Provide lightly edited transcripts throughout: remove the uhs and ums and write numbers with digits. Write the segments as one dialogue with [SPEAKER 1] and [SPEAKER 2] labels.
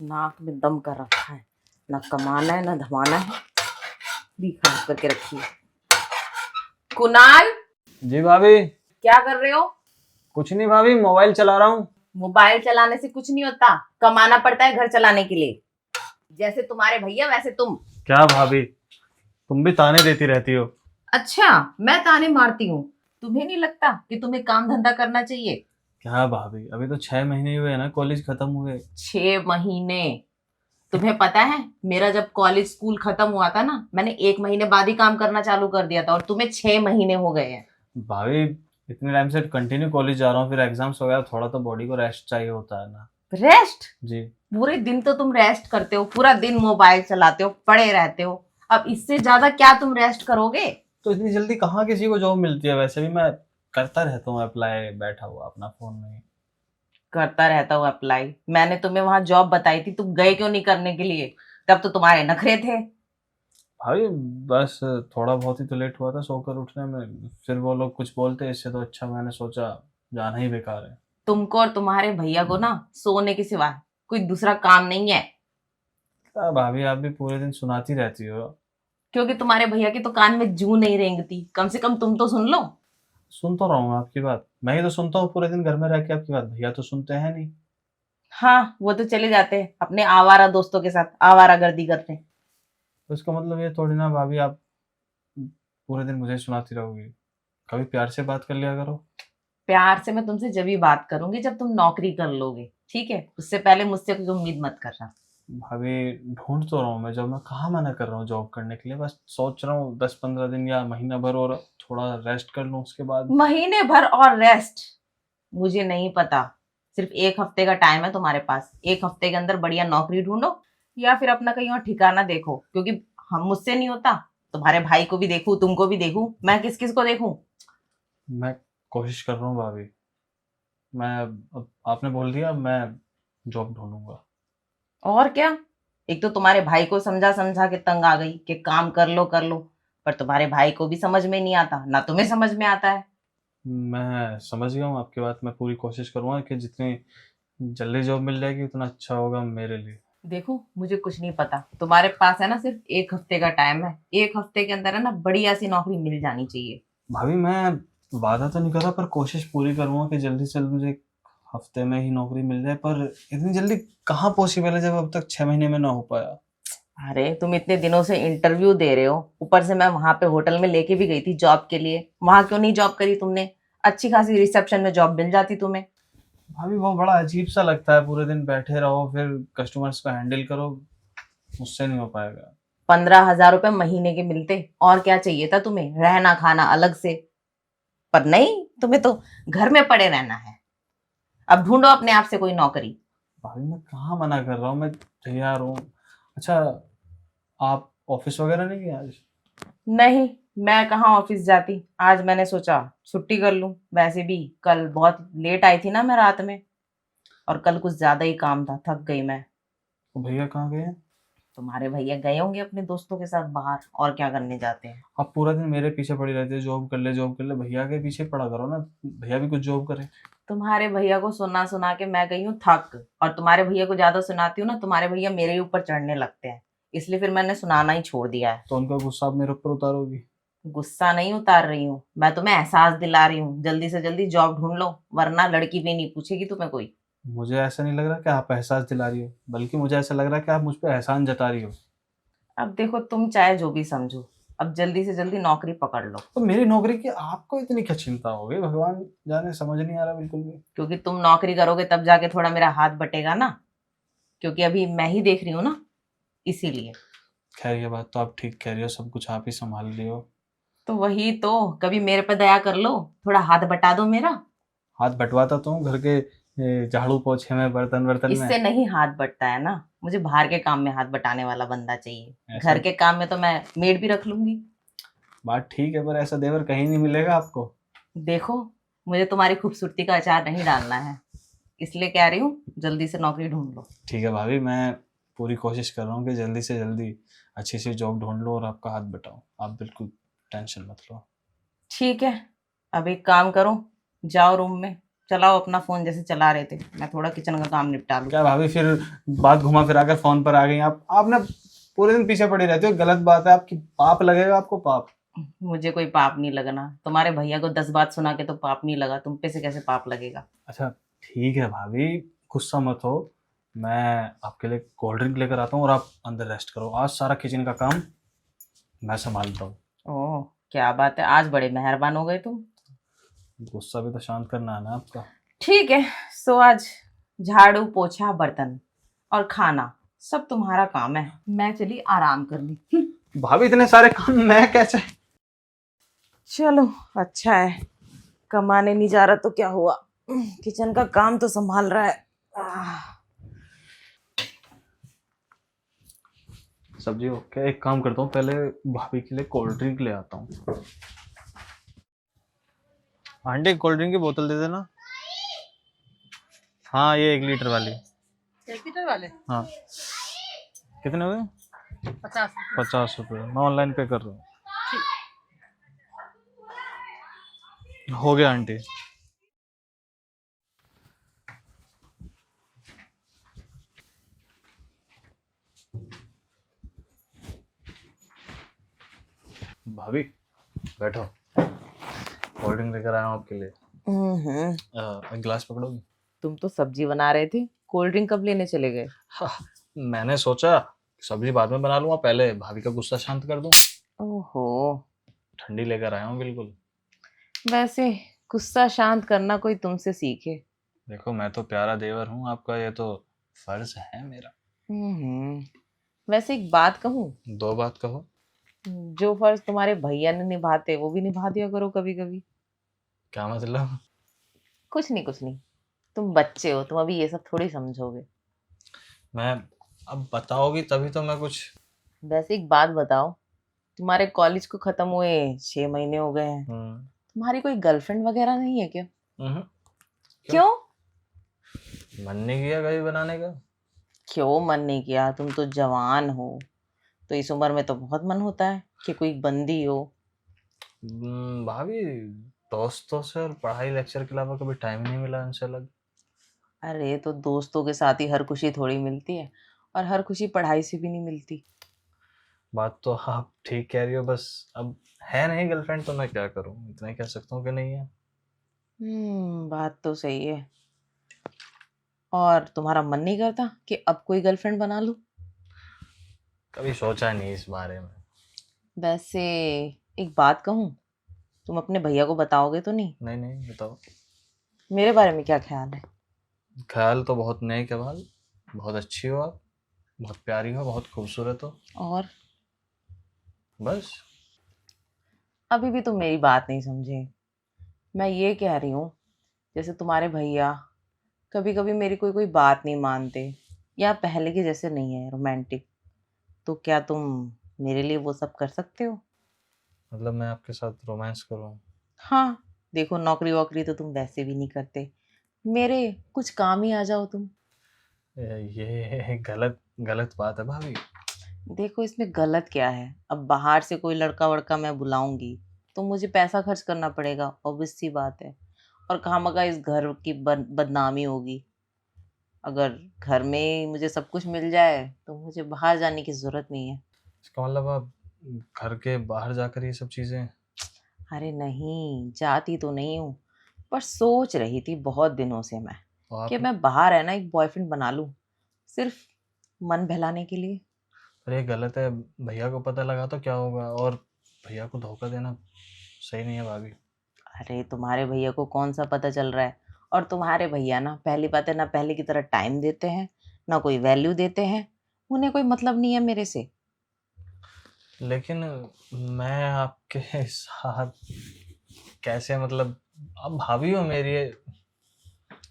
[SPEAKER 1] नाक में दम कर रखा है, ना कमाना है ना धमाना है, भी खराब करके रखी है। कुणाल,
[SPEAKER 2] जी भाभी।
[SPEAKER 1] क्या कर रहे हो?
[SPEAKER 2] कुछ नहीं भाभी, मोबाइल चला रहा हूँ।
[SPEAKER 1] मोबाइल चलाने से कुछ नहीं होता, कमाना पड़ता है घर चलाने के लिए। जैसे तुम्हारे भैया वैसे तुम।
[SPEAKER 2] क्या भाभी, तुम भी ताने देती रहती हो।
[SPEAKER 1] अच्छा, मैं ताने मारती हूँ? तुम्हें नहीं लगता कि तुम्हें काम धंधा करना चाहिए?
[SPEAKER 2] क्या भाभी, अभी तो 6 महीने हुए हैं ना कॉलेज खत्म हुए।
[SPEAKER 1] 6 महीने? तुम्हें पता है मेरा जब कॉलेज स्कूल खत्म हुआ था ना, मैंने 1 महीने बाद ही काम करना चालू कर दिया था, और तुम्हें 6 महीने हो गए हैं।
[SPEAKER 2] भाभी, इतने टाइम से कंटिन्यू कॉलेज जा रहा हूँ, फिर एग्जाम्स वगैरह, थोड़ा तो बॉडी को रेस्ट चाहिए होता है ना।
[SPEAKER 1] रेस्ट?
[SPEAKER 2] जी।
[SPEAKER 1] पूरे दिन तो तुम रेस्ट करते हो, पूरा दिन मोबाइल चलाते हो, पड़े रहते हो। अब इससे ज्यादा क्या तुम रेस्ट करोगे?
[SPEAKER 2] तो इतनी जल्दी कहाँ किसी को जॉब मिलती है? वैसे भी मैं करता रहता हूँ अप्लाई, बैठा हुआ अपना फोन में।
[SPEAKER 1] करता रहता हूँ अप्लाई? मैंने तुम्हें वहां जॉब बताई थी, तुम गए क्यों नहीं करने के लिए? तब तो तुम्हारे नखरे थे।
[SPEAKER 2] भाभी, बस थोड़ा बहुत ही तो लेट हुआ था सोकर उठने में, फिर वो लोग कुछ बोलते, इससे तो अच्छा मैंने सोचा जाना ही बेकार है।
[SPEAKER 1] तुमको और तुम्हारे भैया को ना सोने के सिवा कोई दूसरा काम नहीं है।
[SPEAKER 2] क्या भाभी, आप भी पूरे दिन सुनाती रहती हो।
[SPEAKER 1] क्योंकि तुम्हारे भैया के तो कान में जू नहीं रेंगती, कम से कम तुम तो सुन लो।
[SPEAKER 2] सुन तो रहा हूँ आपकी बात, मैं ही तो सुनता हूँ पूरे दिन घर में रह के आपकी बात, भैया तो सुनते हैं नहीं।
[SPEAKER 1] हाँ, वो तो चले जाते हैं अपने आवारा दोस्तों के साथ आवारागर्दी करते।
[SPEAKER 2] तो इसका मतलब ये थोड़ी ना भाभी, आप पूरे दिन मुझे सुनाती रहोगी। कभी प्यार से बात कर लिया करो।
[SPEAKER 1] प्यार से मैं तुमसे जब भी बात करूंगी जब तुम नौकरी कर लोगे, ठीक है? उससे पहले मुझसे कोई उम्मीद मत करना।
[SPEAKER 2] भाभी, ढूंढ तो रहा हूँ मैं जॉब, मैं कहाँ मना कर रहा हूँ जॉब करने के लिए, बस सोच रहा हूँ 10-15 दिन या महीना भर और थोड़ा रेस्ट कर लूँ उसके बाद।
[SPEAKER 1] महीने भर और रेस्ट? मुझे नहीं पता। सिर्फ 1 हफ्ते का टाइम है तुम्हारे पास। 1 हफ्ते के अंदर बढ़िया नौकरी ढूंढो, या फिर अपना कहीं और ठिकाना देखो, क्योंकि हम मुझसे नहीं होता। तुम्हारे भाई को भी देखूं, तुमको भी देखूं, मैं किस किस को देखूं?
[SPEAKER 2] मैं कोशिश कर रहा हूँ भाभी। मैं अब आपने बोल दिया, मैं जॉब ढूंढूंगा।
[SPEAKER 1] और क्या। एक तो तुम्हारे भाई को समझा समझा के तंग आ गई कि काम कर लो कर लो, पर तुम्हारे भाई को भी समझ में नहीं आता, ना तुम्हें समझ में आता है।
[SPEAKER 2] मैं समझ गया हूँ आपकी बात, मैं पूरी कोशिश करूंगा कि जितनी जल्दी जॉब मिल जाएगी उतना अच्छा होगा मेरे लिए।
[SPEAKER 1] देखो, मुझे कुछ नहीं पता, तुम्हारे पास है ना सिर्फ 1 हफ्ते का टाइम है। 1 हफ्ते के अंदर है ना बढ़िया सी नौकरी मिल जानी चाहिए।
[SPEAKER 2] भाभी, मैं वादा तो नहीं कर रहा, पर कोशिश पूरी करूंगा कि जल्दी से जल्दी मुझे हफ्ते में ही नौकरी मिल जाए, पर इतनी जल्दी कहाँ पॉसिबल है जब अब तक 6 महीने में ना हो पाया।
[SPEAKER 1] अरे, तुम इतने दिनों से इंटरव्यू दे रहे हो, ऊपर से मैं वहां पे होटल में लेके भी गई थी जॉब के लिए। वहां क्यों नहीं जॉब करी तुमने? अच्छी खासी रिसेप्शन में जॉब मिल जाती तुम्हें।
[SPEAKER 2] भाभी, वो बड़ा अजीब सा लगता है, पूरे दिन बैठे रहो फिर कस्टमर्स को हैंडल करो, मुझसे नहीं हो पाएगा।
[SPEAKER 1] 15,000 रुपए महीने के मिलते, और क्या चाहिए था तुम्हें? रहना खाना अलग से। पर नहीं, तुम्हें तो घर में पड़े रहना है। अब ढूंढो अपने आप से कोई नौकरी।
[SPEAKER 2] भाभी, मैं कहाँ मना कर रहा हूँ, मैं तैयार हूँ। अच्छा, आप ऑफिस वगैरह नहीं गए आज?
[SPEAKER 1] नहीं, मैं कहाँ ऑफिस जाती। आज मैंने सोचा छुट्टी कर लूं, वैसे भी कल बहुत लेट आई थी ना मैं रात में, और कल कुछ ज्यादा ही काम था, थक गई मैं।
[SPEAKER 2] तो भैया कहाँ गए हैं?
[SPEAKER 1] तुम्हारे भैया गए होंगे अपने दोस्तों के साथ बाहर, और क्या करने जाते हैं।
[SPEAKER 2] आप पूरा दिन मेरे पीछे पड़ी रहती है, जॉब कर ले जॉब कर ले, भैया के पीछे पड़ा करो ना, भैया भी कुछ जॉब करे।
[SPEAKER 1] तुम्हारे भैया को सुना सुना के मैं गई हूँ थक, और तुम्हारे भैया को ज्यादा सुनाती हूँ ना, तुम्हारे भैया मेरे ही ऊपर चढ़ने लगते हैं। इसलिए फिर मैंने सुनाना ही छोड़ दिया है।
[SPEAKER 2] तो उनका गुस्सा आप मेरे ऊपर उतारोगी?
[SPEAKER 1] गुस्सा नहीं उतार रही हूँ, मैं तुम्हें एहसास दिला रही हूँ, जल्दी से जल्दी जॉब ढूंढ लो, वरना लड़की भी नहीं पूछेगी तुम्हें कोई।
[SPEAKER 2] मुझे ऐसा नहीं लग रहा कि आप एहसास दिला रही हो, बल्कि मुझे ऐसा लग रहा है कि आप मुझ पर एहसान जता रही हो।
[SPEAKER 1] अब देखो, तुम चाहे जो भी समझो, अब जल्दी से जल्दी नौकरी पकड़ लो।
[SPEAKER 2] तो मेरी नौकरी की आपको इतनी क्या चिंता हो गई, भगवान जाने, समझ नहीं आ रहा बिल्कुल भी।
[SPEAKER 1] क्योंकि तुम नौकरी करोगे तब जाके थोड़ा मेरा हाथ बटेगा ना, क्योंकि अभी मैं ही देख रही हूँ ना, इसीलिए।
[SPEAKER 2] खैर, ये बात तो आप ठीक कह रही हो, सब कुछ आप ही संभाल रही हो।
[SPEAKER 1] तो वही तो, कभी मेरे पे दया कर लो, थोड़ा हाथ बटा दो मेरा।
[SPEAKER 2] हाथ बंटवाता तो हूँ घर के झाड़ू पोछे में, बर्तन वर्तन में।
[SPEAKER 1] इससे नहीं हाथ बटता है ना, मुझे बाहर के काम में हाथ बटाने वाला बंदा चाहिए।
[SPEAKER 2] ऐसा
[SPEAKER 1] घर के काम में तो मैं मेड भी रख लूंगी।
[SPEAKER 2] बात ठीक है, पर ऐसा देवर कहीं नहीं मिलेगा आपको।
[SPEAKER 1] देखो, मुझे तुम्हारी खूबसूरती का अचार नहीं डालना है, इसलिए कह रही हूँ जल्दी से नौकरी ढूंढ लो।
[SPEAKER 2] ठीक है भाभी, मैं पूरी कोशिश कर रहा हूँ कि जल्दी से जल्दी अच्छी सी जॉब ढूंढ लो और आपका हाथ बटाऊँ, आप बिल्कुल टेंशन मत लो।
[SPEAKER 1] ठीक है, अब एक काम करो, जाओ रूम में, चलाओ अपना फोन जैसे चला रहे थे, मैं थोड़ा किचन का काम निपटा लूं।
[SPEAKER 2] क्या भाभी, फिर बात घुमा फिरा कर फोन पर आ गई आप ना पूरे दिन पीछे पड़ी रहती हो। गलत बात है आपकी, पाप लगेगा आपको, पाप।
[SPEAKER 1] मुझे कोई पाप नहीं लगना, तुम्हारे भैया को 10 बात सुना के तो पाप नहीं लगा, तुम पे से कैसे पाप लगेगा।
[SPEAKER 2] अच्छा ठीक है भाभी, गुस्सा मत हो। मैं आपके लिए कोल्ड ड्रिंक लेकर आता हूँ और आप अंदर रेस्ट करो। आज सारा किचन का काम मैं संभालता हूँ।
[SPEAKER 1] ओह क्या बात है, आज बड़े मेहरबान हो गए तुम।
[SPEAKER 2] गुस्सा भी तो शांत करना है ना आपका।
[SPEAKER 1] ठीक है, सो आज झाड़ू पोछा बर्तन और खाना सब तुम्हारा काम है, मैं चली आराम करने।
[SPEAKER 2] भाभी इतने सारे काम मैं कैसे।
[SPEAKER 1] चलो अच्छा है, कमाने नहीं जा रहा तो क्या हुआ, किचन का काम तो संभाल रहा है।
[SPEAKER 2] सब्जी ओके, एक काम करता हूँ, पहले भाभी के लिए कोल्ड ड्रिंक ले आता हूँ। आंटी कोल्ड ड्रिंक की बोतल दे देना। हाँ ये 1 लीटर वाली।
[SPEAKER 1] 1 लीटर वाले?
[SPEAKER 2] हाँ कितने हो गए?
[SPEAKER 1] 50।
[SPEAKER 2] 50 रुपये, मैं ऑनलाइन पे कर रहा हूँ। हो गया आंटी। भाभी बैठो, कोल्ड ड्रिंक लेकर आया हूँ आपके लिए। एक गिलास पकड़ोगी?
[SPEAKER 1] तुम तो सब्जी बना रहे थे, कोल्ड ड्रिंक कब लेने चले गए?
[SPEAKER 2] हाँ, मैंने सोचा सब्जी बाद में बना लूंगा, पहले भाभी का गुस्सा शांत कर दूं।
[SPEAKER 1] ओहो,
[SPEAKER 2] ठंडी लेकर आया हूँ बिल्कुल।
[SPEAKER 1] वैसे गुस्सा शांत करना कोई तुमसे सीखे।
[SPEAKER 2] देखो मैं तो प्यारा देवर हूँ आपका, ये तो फर्ज है मेरा।
[SPEAKER 1] वैसे एक बात कहूँ,
[SPEAKER 2] 2 बात कहो।
[SPEAKER 1] जो फर्ज तुम्हारे भैया ने निभाते वो भी निभा दिया करो कभी कभी।
[SPEAKER 2] क्या मतलब?
[SPEAKER 1] कुछ नहीं कुछ नहीं, तुम बच्चे हो, तुम अभी ये सब थोड़ी समझोगे।
[SPEAKER 2] मैं अब बताओगी तभी तो मैं कुछ।
[SPEAKER 1] वैसे एक बात बताओ, तुम्हारे कॉलेज को खत्म हुए 6 महीने हो गए हैं, तुम्हारी कोई गर्लफ्रेंड वगैरह नहीं है क्या?
[SPEAKER 2] हम्म, क्यों?
[SPEAKER 1] क्यों?
[SPEAKER 2] मन नहीं किया कभी बनाने का।
[SPEAKER 1] क्यों मन नहीं किया, तुम तो जवान हो, तो इस उम्र में तो बहुत मन होता है कि कोई बंदी हो।
[SPEAKER 2] भाभी दोस्तों से और पढ़ाई लेक्चर के अलावा कभी टाइम नहीं मिला इनसे अलग।
[SPEAKER 1] अरे तो दोस्तों के साथ ही हर खुशी थोड़ी मिलती है, और हर खुशी पढ़ाई से भी नहीं मिलती।
[SPEAKER 2] बात तो आप ठीक कह रही हो, बस अब है नहीं गर्लफ्रेंड तो मैं क्या करूं, इतना ही कह सकता हूँ कि नहीं है।
[SPEAKER 1] बात तो सही है। और तुम्हारा मन नहीं करता कि अब कोई गर्लफ्रेंड बना लूं?
[SPEAKER 2] कभी सोचा नहीं इस बारे में।
[SPEAKER 1] वैसे एक बात कहूं, तुम अपने भैया को बताओगे तो नहीं?
[SPEAKER 2] नहीं नहीं बताओ।
[SPEAKER 1] मेरे बारे में क्या ख्याल है?
[SPEAKER 2] ख्याल तो बहुत नेक है भाई, बहुत अच्छी हो आप, बहुत प्यारी हो, बहुत खूबसूरत हो।
[SPEAKER 1] और
[SPEAKER 2] बस।
[SPEAKER 1] अभी भी तुम मेरी बात नहीं समझे। मैं ये कह रही हूँ, जैसे तुम्हारे भैया कभी कभी मेरी कोई कोई बात नहीं मानते, या पहले के जैसे नहीं है रोमांटिक, तो क्या तुम मेरे लिए वो सब कर सकते हो?
[SPEAKER 2] मतलब मैं आपके साथ रोमांस करूं?
[SPEAKER 1] हाँ, देखो नौकरी वोकरी तो तुम वैसे भी नहीं करते, मेरे कुछ काम ही आ जाओ तुम।
[SPEAKER 2] ये गलत गलत बात है भाभी।
[SPEAKER 1] देखो इसमें गलत क्या है, अब बाहर से कोई लड़का वड़का मैं बुलाऊंगी तो मुझे पैसा खर्च करना पड़ेगा, ऑब्वियस सी बात है। और खामखा इस घर की बदनामी होगी। अगर घर में ही मुझे सब कुछ मिल जाए तो मुझे बाहर जाने की जरूरत नहीं है।
[SPEAKER 2] इसका मतलब आप घर के बाहर जाकर ये सब चीजें।
[SPEAKER 1] अरे नहीं, जाती तो नहीं हूँ, पर सोच रही थी बहुत दिनों से मैं
[SPEAKER 2] तो
[SPEAKER 1] कि
[SPEAKER 2] आप।
[SPEAKER 1] मैं बाहर है ना एक बॉयफ्रेंड बना लूं, सिर्फ मन बहलाने के लिए।
[SPEAKER 2] पर ये गलत है, भैया को पता लगा तो क्या होगा, और भैया को धोखा देना सही नहीं है भाभी।
[SPEAKER 1] अरे तुम्हारे भैया को कौन सा पता चल रहा है, और तुम्हारे भैया ना पहली बात है ना पहले की तरह टाइम देते हैं, ना कोई वैल्यू देते हैं, उन्हें कोई मतलब नहीं है मेरे से।
[SPEAKER 2] लेकिन मैं आपके साथ कैसे, मतलब आप भाभी हो मेरी।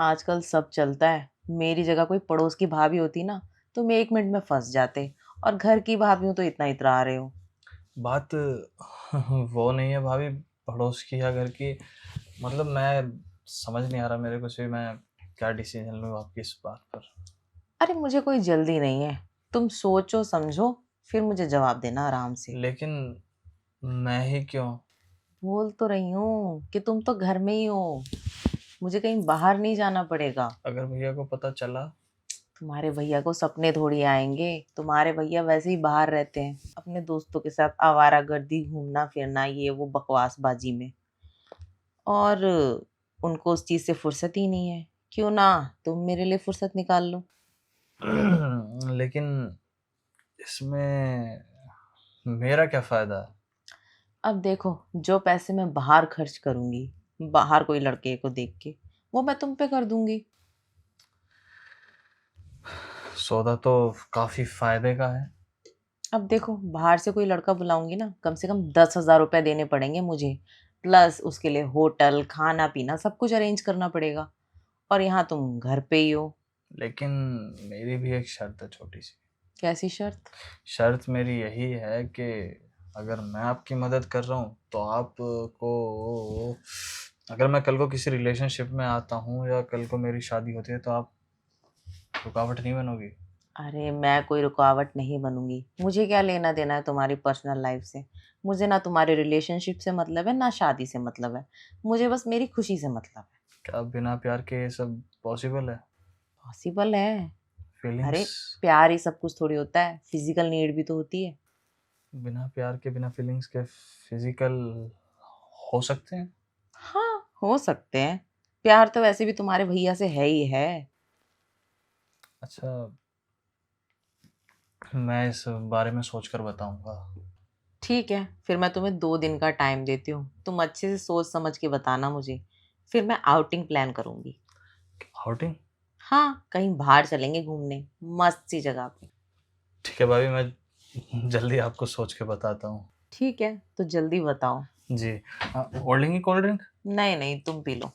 [SPEAKER 1] आजकल सब चलता है, मेरी जगह कोई पड़ोस की भाभी होती ना तो मैं 1 मिनट में फंस जाते, और घर की भाभी हूं तो इतना इतरा रहे हो।
[SPEAKER 2] बात वो नहीं है भाभी, पड़ोस की या घर की। मतलब मैं समझ नहीं आ रहा मेरे कुछ भी, मैं क्या डिसीजन लूँ आपकी इस बात पर।
[SPEAKER 1] अरे मुझे कोई जल्दी नहीं है, तुम सोचो समझो फिर मुझे जवाब देना आराम से।
[SPEAKER 2] लेकिन मैं ही क्यों?
[SPEAKER 1] बोल तो रही हूँ कि तुम तो घर में ही हो, मुझे कहीं बाहर नहीं जाना पड़ेगा।
[SPEAKER 2] अगर भैया को पता चला?
[SPEAKER 1] तुम्हारे भैया को सपने थोड़ी आएंगे, तुम्हारे भैया वैसे ही बाहर रहते हैं अपने दोस्तों के साथ आवारागर्दी, घूमना फिरना, ये वो बकवासबाजी में, और उनको उस चीज से फुर्सत ही नहीं है। क्यों ना तुम मेरे लिए फुर्सत निकाल लो।
[SPEAKER 2] लेकिन इसमें मेरा क्या फायदा है?
[SPEAKER 1] अब देखो, जो पैसे मैं बाहर खर्च करूंगी, बाहर कोई लड़के को देख के, वो मैं तुम पे कर दूंगी।
[SPEAKER 2] सौदा तो काफी फायदे का है।
[SPEAKER 1] अब देखो, बाहर से कोई लड़का बुलाऊंगी ना, कम से कम 10,000 रुपये देने पड़ेंगे मुझे, प्लस उसके लिए होटल, खाना पीना सब कुछ अरेंज करना पड़ेगा, और यहाँ तुम घर पे ही हो।
[SPEAKER 2] लेकिन मेरी भी एक शर्त है, छोटी सी।
[SPEAKER 1] कैसी शर्त?
[SPEAKER 2] शर्त मेरी यही है कि अगर मैं आपकी मदद कर रहा हूँ तो आपको, अगर मैं कल को किसी रिलेशनशिप में आता हूँ या कल को मेरी शादी होती है तो आप रुकावट नहीं बनोगी?
[SPEAKER 1] अरे मैं कोई रुकावट नहीं बनूंगी, मुझे क्या लेना देना है तुम्हारी पर्सनल लाइफ से। मुझे ना तुम्हारे रिलेशनशिप से मतलब है, ना शादी से मतलब है, मुझे बस मेरी खुशी से मतलब है।
[SPEAKER 2] क्या बिना प्यार के ये सब पॉसिबल है?
[SPEAKER 1] पॉसिबल है। अरे
[SPEAKER 2] फीलिंग्स?
[SPEAKER 1] प्यार ही सब कुछ थोड़ी होता है, फिजिकल नीड भी तो होती है।
[SPEAKER 2] बिना प्यार के, बिना फीलिंग्स के फिजिकल हो सकते हैं?
[SPEAKER 1] हाँ, हो सकते हैं। प्यार तो वैसे भी तुम्हारे भैया से है ही है।
[SPEAKER 2] अच्छा, मैं इस बारे में सोचकर बताऊंगा।
[SPEAKER 1] ठीक है, फिर मैं तुम्हें 2 दिन का टाइम देती हूँ, तुम अच्छे से सोच समझ के बताना मुझे, फिर मैं आउटिंग प्लान करूंगी।
[SPEAKER 2] आउटिंग?
[SPEAKER 1] हाँ, कहीं बाहर चलेंगे घूमने, मस्त सी जगह पे।
[SPEAKER 2] ठीक है भाभी, मैं जल्दी आपको सोच के बताता हूँ।
[SPEAKER 1] ठीक है, तो जल्दी बताओ।
[SPEAKER 2] जी। और लेंगे कोल्ड ड्रिंक?
[SPEAKER 1] नहीं नहीं, तुम पी लो।